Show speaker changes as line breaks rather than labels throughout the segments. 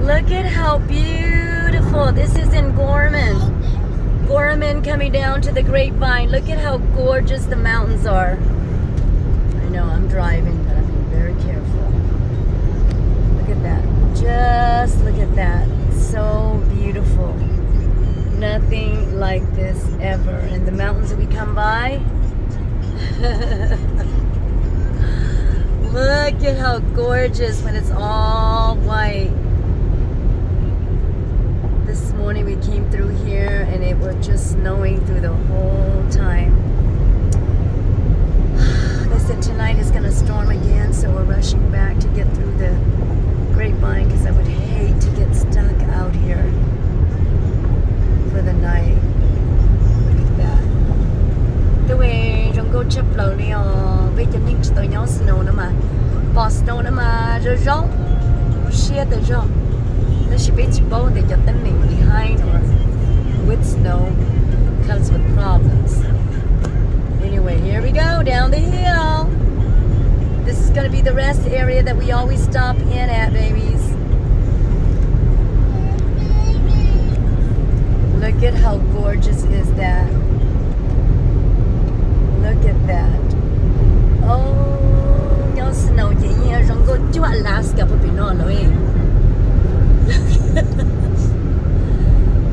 Look at how beautiful. This is in Gorman. Gorman coming down to the Grapevine. Look at how gorgeous the mountains are. I know I'm driving, but I'm being very careful. Look at that. Just look at that. So beautiful. Nothing like this ever. And the mountains that we come by. Look at how gorgeous when it's all white. This morning we came through here and it was just snowing through the whole time. They said tonight is going to storm again, so we're rushing back to get through the Grapevine because I would hate to get stuck out here for the night. Look at that. The way trong go chập lầu này bây giờ mình tới nhau snow nữa mà bỏ snow nữa mà rồi rong xe tới rong nó sẽ bị bầu để cho tên mình behind or with snow comes with problems. Anyway, here we go down the hill. This is going to be the rest area that we always stop in at, babies. Look at how gorgeous is that. Look at that. Oh, y'all snow here. Don't go to Alaska, but no,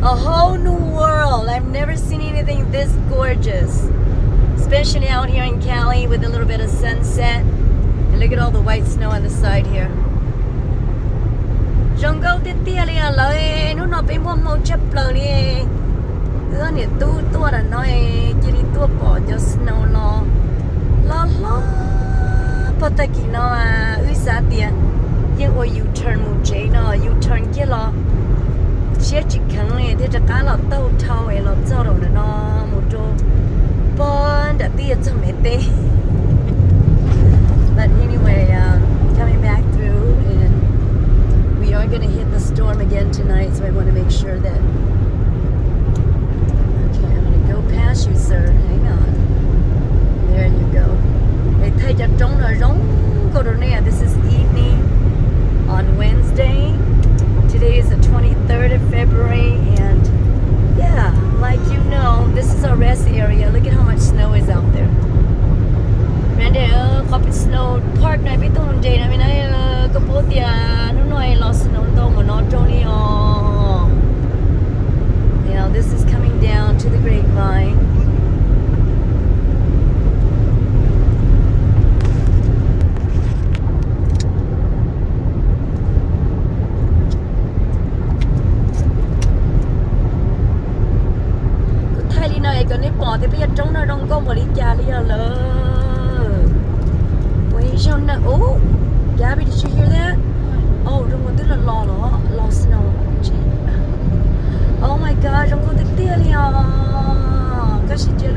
a whole new world. I've never seen anything this gorgeous. Especially out here in Cali with a little bit of sunset. And look at all the white snow on the side here. Don't go to Tia, no, no, be one more chip, Loni. Nó nè tua là nói chỉ đi tua bỏ cho snow lo bắt tay kỳ nó ư sa tiền nhưng ôi U-turn một chế nó U-turn kia lo xe chỉ khăng này thì chắc cả là tàu thao ấy là cho rồi nó một chỗ bon đã tiền cho mấy tê. But anyway, coming back through and we are going to hit the storm again tonight, so I want to make sure that go past you, sir. Hang on. There you go. This is evening on Wednesday. Today is the 23rd of February, and yeah, like you know, this is our rest area. Look at how much snow is out there. Randy, copy snow park na bitong day na minay kapotia no lost snow do mo no Tony Now this is coming down to the Grapevine. Cứ thay đi này còn đi bỏ thì bây giờ trong nó đông có một lý cha lý lờ. Wait, John, oh, Gabby, did you hear that? Oh, don't want to lo snow. Oh my God, don't go to Italia. Kasi dyan